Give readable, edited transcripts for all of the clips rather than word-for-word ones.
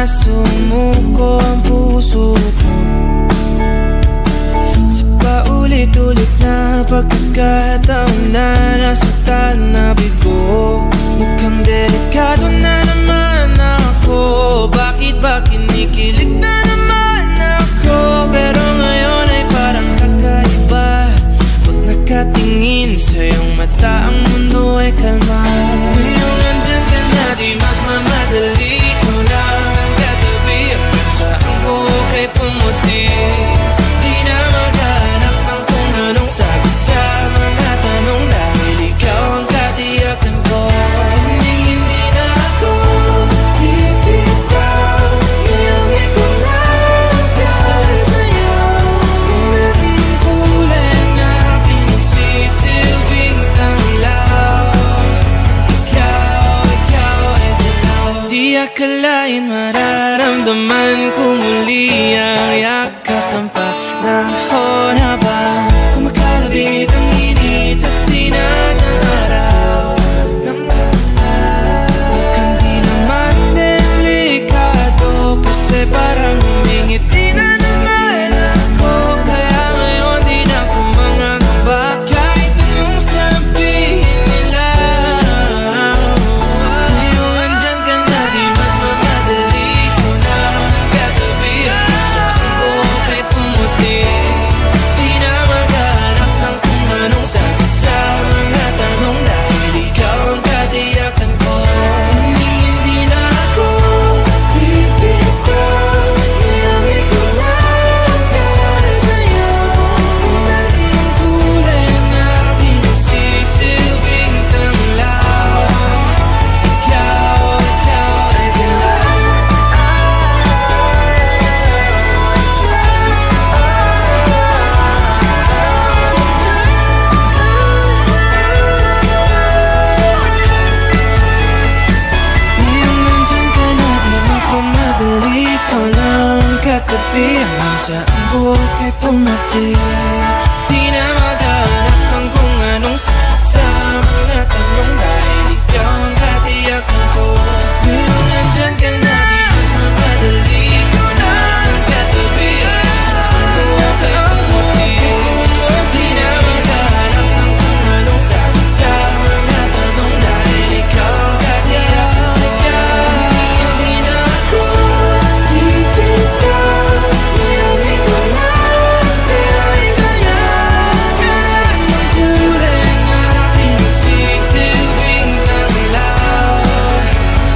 na sumuko ang puso ko sa paulit-ulit na pagkakataon na nasaktan na bigo. Mukhang delikado na naman ako. Bakit ba kinikilig na naman ako? Pero ngayon ay parang kakaiba. Pag nakatingin sa iyong mata, ang mundo ay kalma. Ngayong nandyan ka na, di magmamadali. Ikaw lang ang katabi. Ang saan ko kay pumuti. Di na maghanap ng kung anong sagot sa mga tanong, dahil ikaw ang katiyakan ko. Hindi na ako bibitaw. Ngayong ikaw lang para sa'yo. Kung naging kulay ang aking nagsisilbing tanglaw. Ikaw ay dilaw. Di akalain mararamdaman ko muli ang yakap ng panahon habang kumakalabit ang init at sinag ng araw ng mukhang di naman delikado, kasi parang humingiti na naman ako. Kaya ngayon di na ako mangangamba kahit anong sabihin nila. Ngayon andyan ka na, di magmamadali. Ikaw na ang katabi. Ang saan ko kay pumuti. Di na maghanap ng kung anong sagot sa mga tanong, dahil ikaw ang katiyakan ko. Hindi na ako bibitaw. Ngayong ikaw lang para sa'yo. Kung naging kulay ang aking nagsisilbing tanglaw. Ikaw ay dilaw. Ngayong nandyan ka na, di magmamadali. Ikaw lang ang katabi. Hanggang saan buhok ay pumati. Di na maghanap ng kung anong sagot sa mga tanong, dahil ikaw ang katiyakan ko. Ngayong nandyan ka na, di magmamadali. Ikaw lang ang katabi. Hanggang saan buhok ay pumati. Di na maghanap ng kung anong sagot sa mga tanong, dahil ikaw ang katiyakan ko. Hindi na ako bibitaw. Ngayong ikaw lang para sa'yo. Kahit ang kulay ang aking nagsisilbing tanglaw.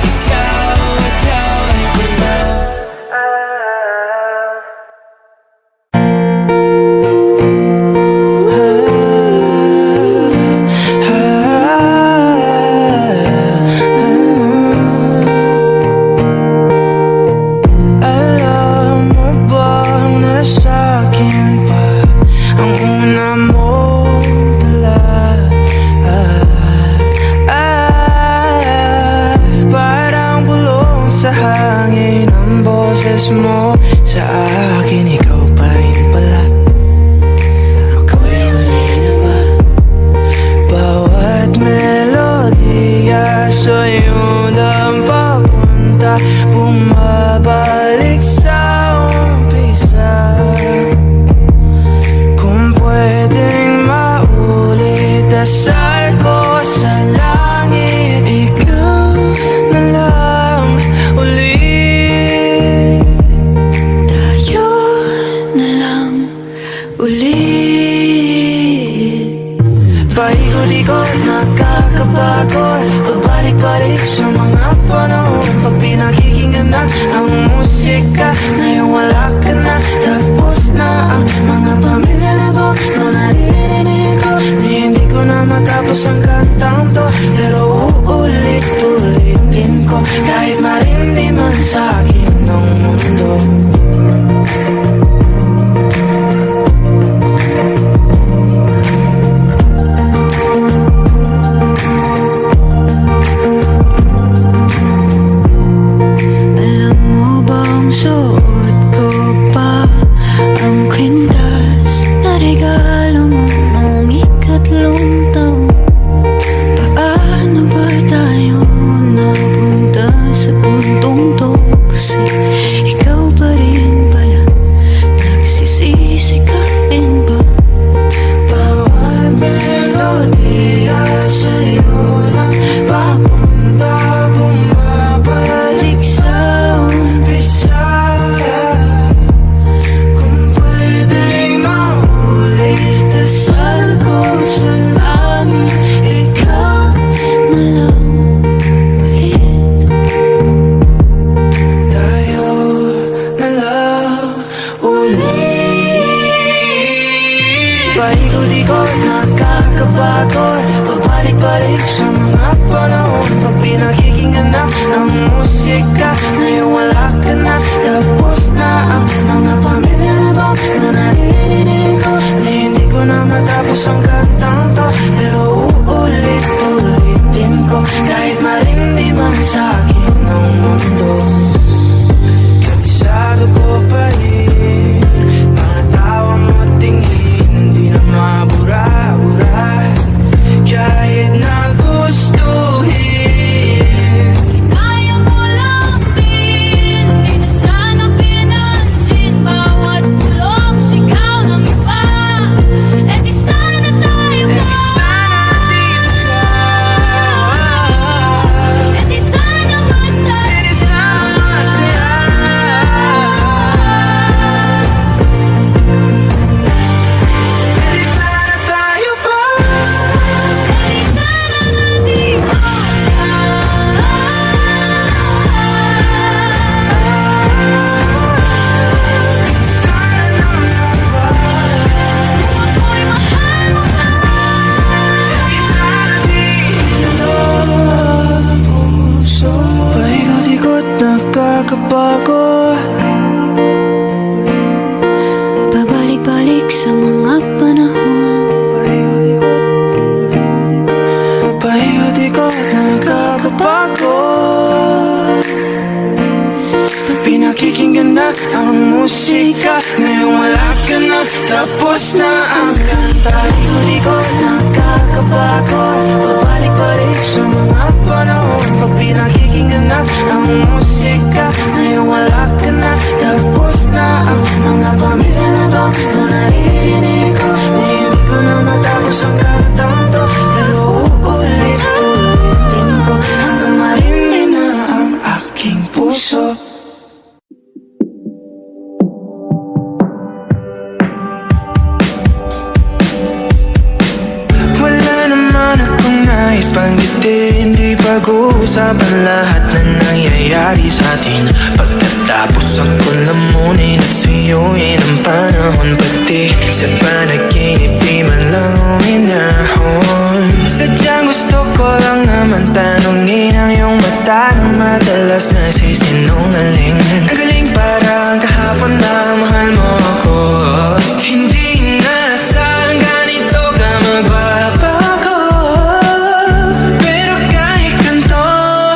Ikaw ay dilaw. Alam mo bang nasa'kin pa ang una mong tula? Parang bulong sa hangin ang boses mo sa akin. Ikaw pa rin pala. Ako'y huli na ba? Bawat melodiya sa'yo lang papunta, bumabalik sa umpisa. Kung pwedeng maulit, dasal ko sa langit, ikaw na lang ulit. Tayo na lang ulit. Paikot-ikot, nakakapagod, pagbalik-balik sa mga panahon. Pag pinakikinggan na ang musika, ngayon wala ka na. Tapos na ang mga pamilya na to, no naririnig ko. Hindi ko na matapos ang kantang to, pero uulit-ulitin ko, kahit marindi man sa akin ng mundo. Alam mo bang suot ko pa ang kwintas na regalo mo noong ikatlong taon? Paano ba Pabalik-balik sa mga panahon pag pinakikinggan na ang musika. Ngayon wala ka na, tapos na ang mga pamilya na to na naririnig ko. Na hindi ko na matapos ang kantang to, pero uulit-ulitin ko kahit marindi man sa akin ang mundo. Kabisado ko pa rin mga tawa mo tingin, di na mabura-bura kahit na gustuhin. Kaya mo lang din, di na sana pinansin bawat bulong sigaw ng iba. E di sana tayo pa, e di sana masaya. Di sana tayo pa, E di sana nandito ka. Kung ako'y mahal mo pa, di sana dito puso. Paikot-ikot nagkakabago, pabalik-balik sa mga panahon. paikot-ikot nagkakabago. Pag pinakikinggan na ang musika, ngayon wala ka na, tapos na ang kanta. Paikot-ikot nagkakabago, pabalik-balik sa mga panahon pag pinakikinggan na ang musika, ngayon wala ka na, tapos na ang mga pamilya na to na naririnig ko. Na hindi ko na matapos ang kantang to, pero uulit-ulitin ko hanggang marindi na ang aking puso. Wala naman akong nais banggitin, di pag-uusapan lahat na nangyayari sa atin. Pagkatapos ako lamunin at suyuin ang panahon, pati sa panaginip di man lang uminahon. Sadyang gusto ko lang naman tanungin ang iyong mata na madalas nagsisinungaling. Nagaling parang kahapon na mahal mo ako, hindi nasaan ganito ka magbabago. Pero kahit ganito,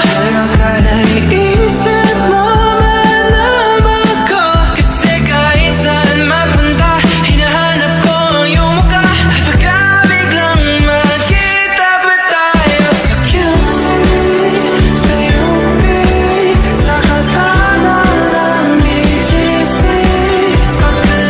ano ka naiisip mo malaman ko. Kasi kahit saan magpunta, hinahanap ko ang iyong mukha. At pagka biglang magkita pa tayo sa QC, sa UP, sa kalsada ng BGC, pagka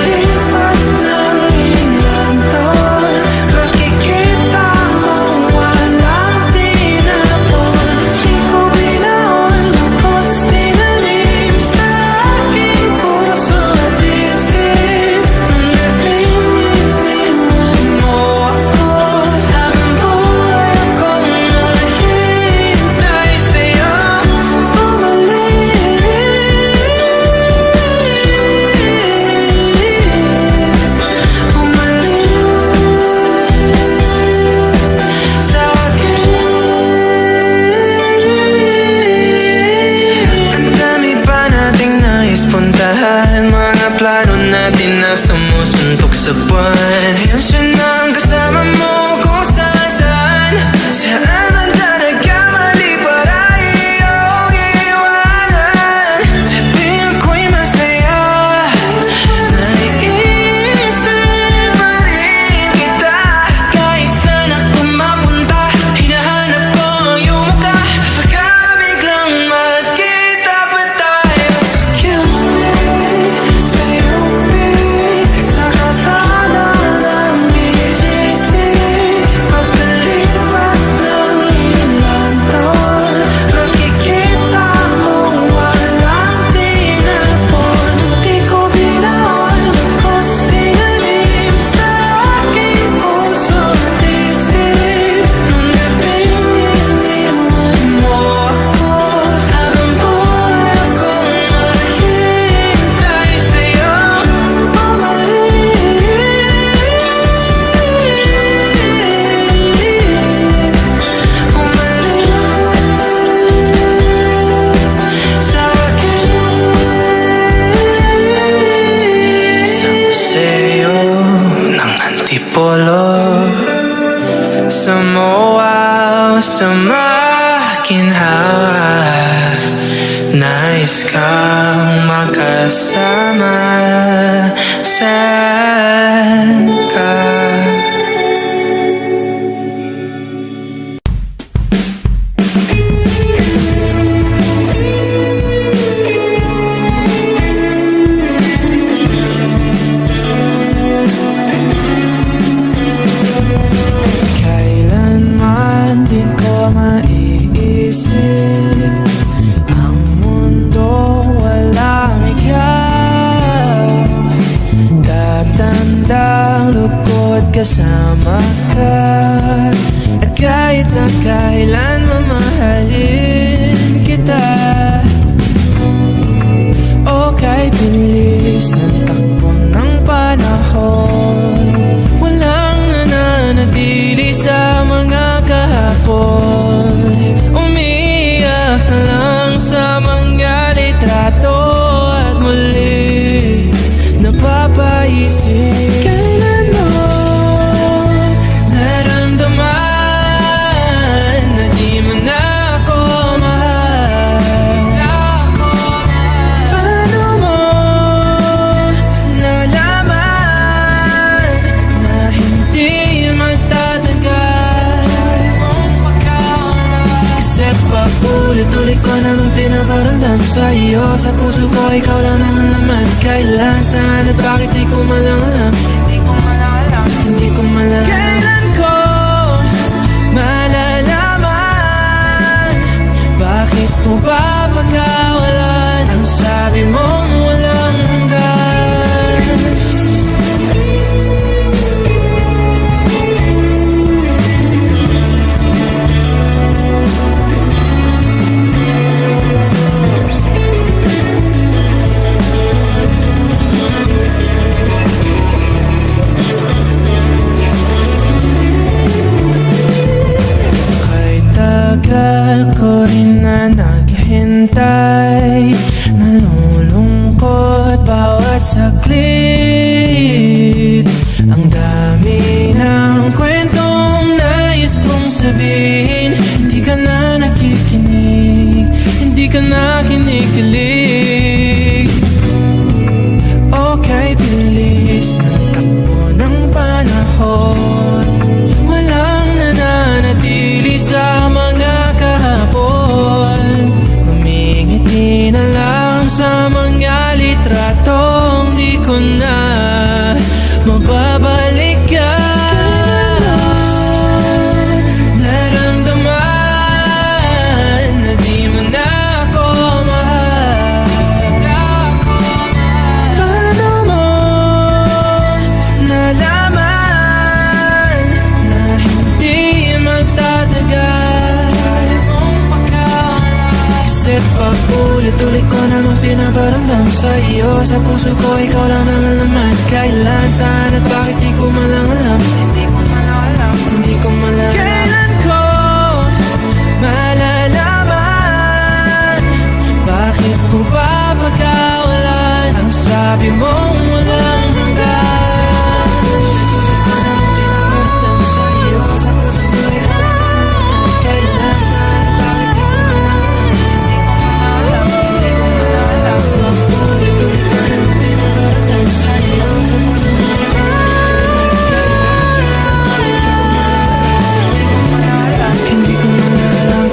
wow sa makinhawa. Nais kang makasama. Saan ka? Kailanman di ko maiisip ang mundo walang ikaw. Tatandang lugod kasama ka. At kahit na kailan mamahalin kita. O kay bilis ng takbo ng panahon, walang nananatili sa mga kahapon. Umiiyak na lang sa mga litrato at muli napapaisip. Kailan mo naramdaman na di mo na ako mahal? Paano mo nalaman na hindi magtatagal? Kasi paulit-ulit ko naman pinaparamdam sa iyo. Sa puso ko ikaw lang ang laman. Kailan, saan at bakit di ko malang alam. Hindi ko malang kailan ko malalaman. Bakit mo ba pagkawalan ang sabi mong walang hanggan? Tagal ko rin na naghintay, nalulungkot bawat saglit. Ang dami ng kwentong nais kong sabihin. Hindi ka na nakikinig, hindi ka na kinikilig. Okay, bilis ng takbo ng panahon, walang nananatili sa mga kahapon. Humingiti na lang sa mga litratong di ko na mababalikan. Naramdaman na di mo na ako mahal. Paano mo nalaman na hindi magtatagal? Kasi paulit-ulit ko naman pinaparamdam sa iyo. Sa puso ko ikaw lang ang laman. Kailan, saan at bakit di ko malang alam. Hindi ko malang kailan ko malalaman. Bakit mo ba pagkawalan ang sabi mong walang hanggan? Paulit-ulit ko naman pinaparamdam sa iyo. Sa puso ko ikaw lang ang laman. Kailan, saan at bakit di ko malang alam. Hindi ko malang alam. Paulit-ulit ko naman pinaparamdam sa iyo. Sa puso ko ikaw lang ang laman. Kailan, saan at bakit di ko malang alam. Hindi ko malang alam.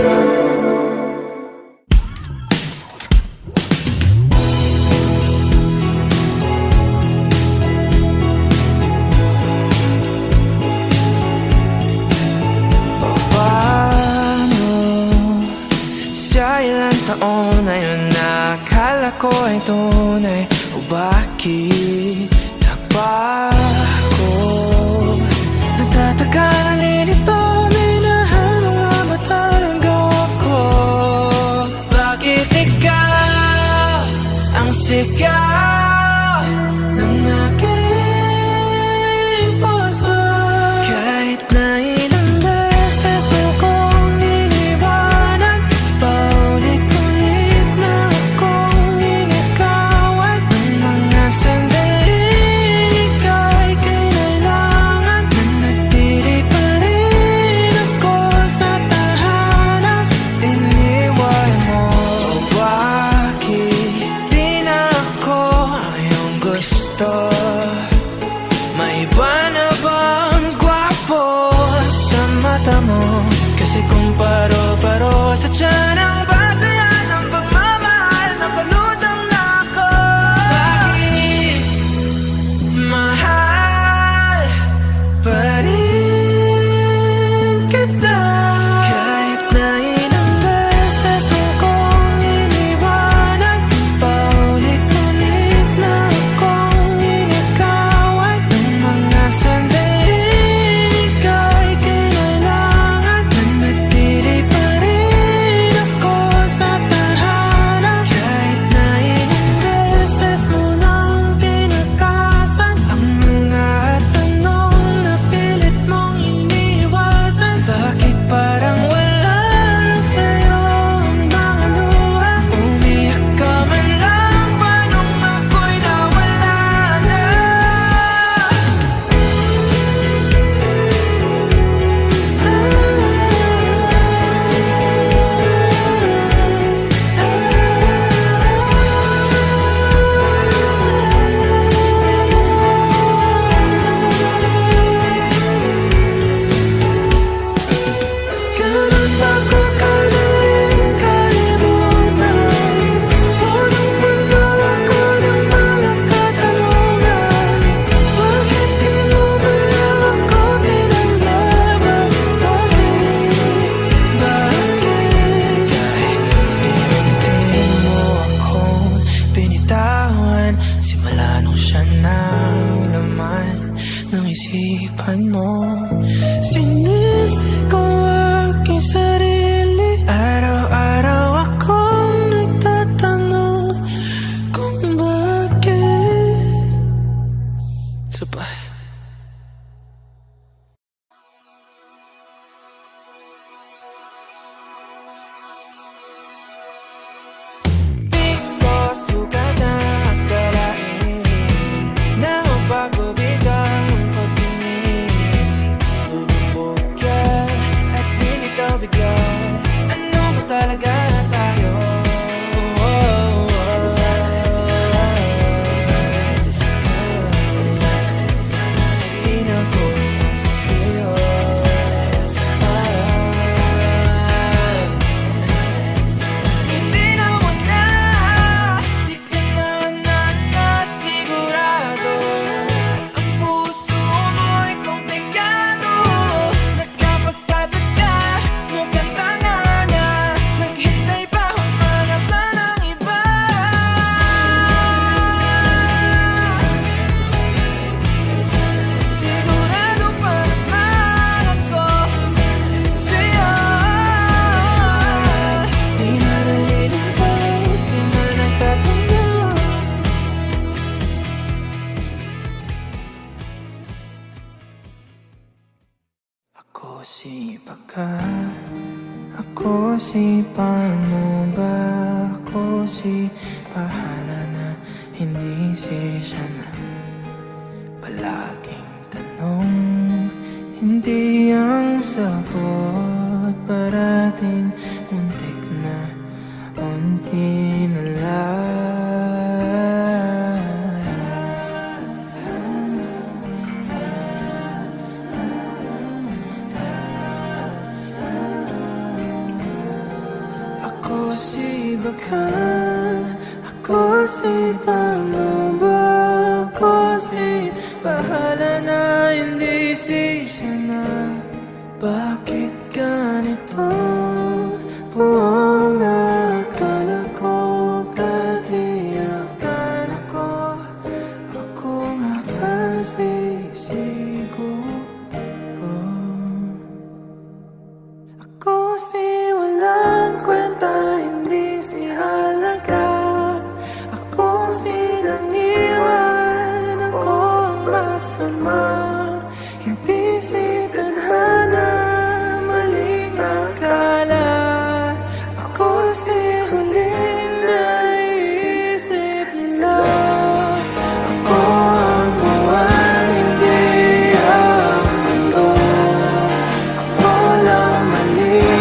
Paano sa ilang taon na yun nakala ko ay tunay? O bakit nagbago? Nagtataka na lilito, minahal mga mata ng gawa ko. Bakit ikaw ang sigaw ng aking puso? Kahit na ilang beses mo kong iniwanan, paulit-ulit na akong ninikawan. Ang mga sandaling ika'y Isip kong paro-paro sa tiyan ang basaya ng pagmamahal. Nakalutang na ako. Bakit mahal pa rin kita? Kahit na ilang beses mo kong iniwanan, paulit-ulit na akong inagawan ng mga sandaling ika'y kinailangan. Nanatili pa rin ako sa tahanan. Kahit na ilang beses mo nang tinakasan ang mga tanong na pilit mong iniwasan. Bakit parang wala lang sa'yo ang mga luha? Umiyak ka man lang ba nung ako'y nawala na? Ganun ba ko kadaling kalimutan? Punong-puno ako ng mga katanungan. Bakit di mo man lang ako pinaglaban? Bakit? Kahit unti-unti mo akong binitawan, simula nung siya na ang laman ng isipan mo. Sinisi ko aking sarili. Araw-araw akong nagtatanong kung bakit. Sabay. Di ko sukat na akalain na magbago biglang ang pagtingin. Lulubog ka at lilitaw bigla. Ano ba talaga tayo? Di na ko masasiyo. Hindi na wala. Di ka na sigurado. Ang puso mo'y komplikado. Nagkapagtataka, mukhang tanga na. Naghintay pa, humanap na ng iba. Sigurado pa naman ako sa'yo. Di na nalilitaw, di na nagtatanong. Ako si Baka, ako si paano ba? Ako si bahala na, hindi si siya na. Palaging tanong, hindi ang sagot. Parating muntik na, unti na lang. Ako si Baka, ako si paano ba? Ako si bahala na, hindi si siya na. Bakit ganito? Buong akala ko, katiyakan ako. Ako nga ba sisiguro? Ako si walang kwenta, hindi si halaga. Ako si nangiwan, ako ang masama. Hindi si tadhana, maling akala. Ako si huling naisip nila. Ako ang buwan, hindi ang mundo. Ako lang mali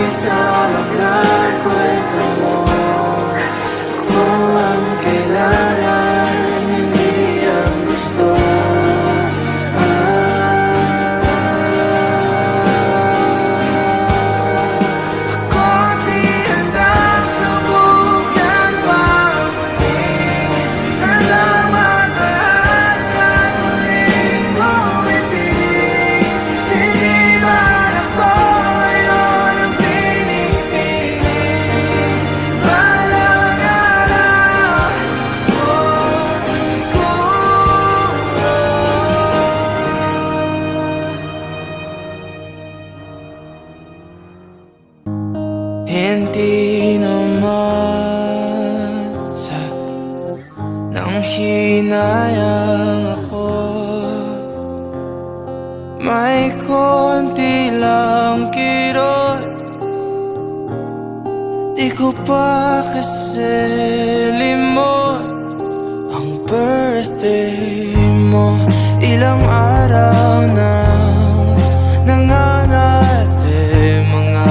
hindi namasa nang hinayang ako. May konti lang kirot, di ko pa kasi limot ang birthday mo. Ilang araw na nangangate mga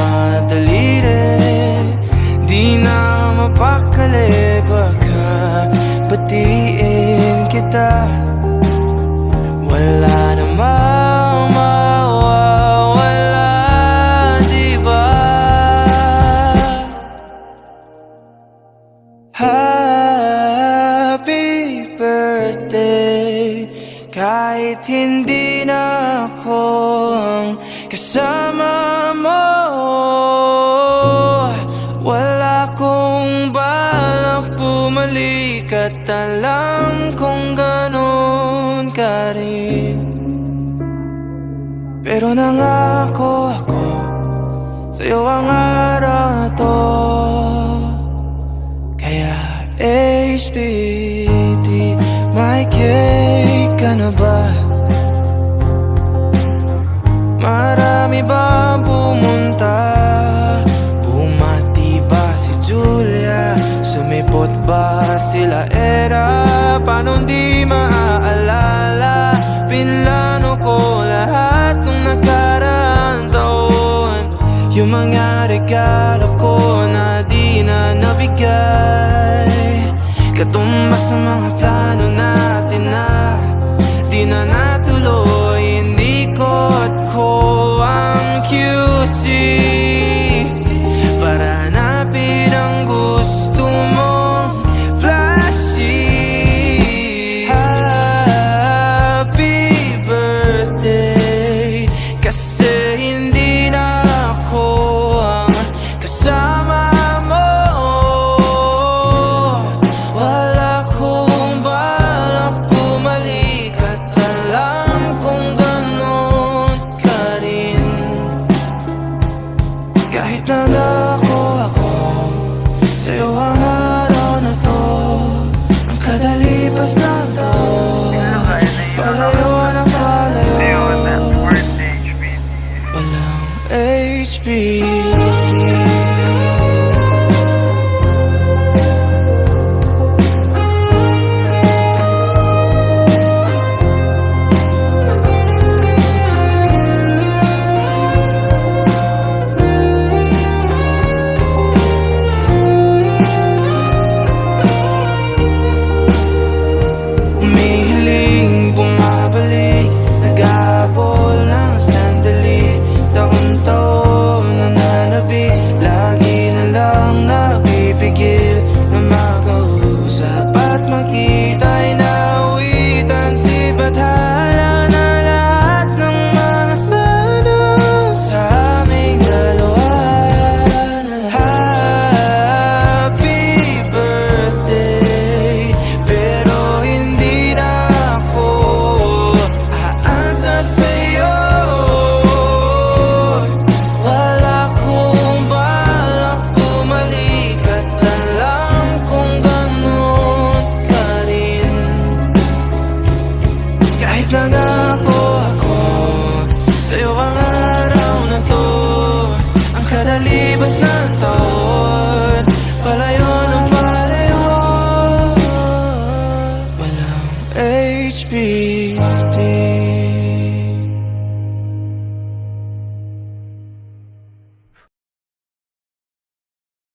daliri, di na mapakali, baka batiin kita. Wala namang mawawala, diba? Happy birthday, kahit hindi na ako ang kasama mo. Wala kong balak bumalik at alam kong ganun ka rin. Pero nangako ako sa'yo ang araw na to. Kaya HBD, may cake ka na ba? Marami ba pumunta? Bumati ba si Julia? Sumipot ba sila Era? Paano di maaalala? Pinlano ko lahat nung nakaraang taon. Yung mga regalo ko na di na nabigay, katumbas ng mga plano natin na di na natuloy. Hindi ko ang QC para hanapin ang gusto mong flashy. Happy birthday, kasi hindi na ako ang kasama mo. Wala kong balak bumalik at alam kong ganun ka rin. Kahit nangako ako sa'yo ang araw na to, ang kadalipas ng taon, palayo ng palayo, walang HBD. Umihiling, bumabalik, nag-aabol ng sandali. Taon-taon nananabi, lagi na lang napipigil na makausap at makita'y nawitan. Si Bathala na lahat ng mga sana sa aming dalawa. Happy birthday, pero hindi na ako aasa sa'yo. Wala kong balak bumalik at alam kong ganun ka rin. Kahit nangako ako sa'yo ang araw na to, ang kadali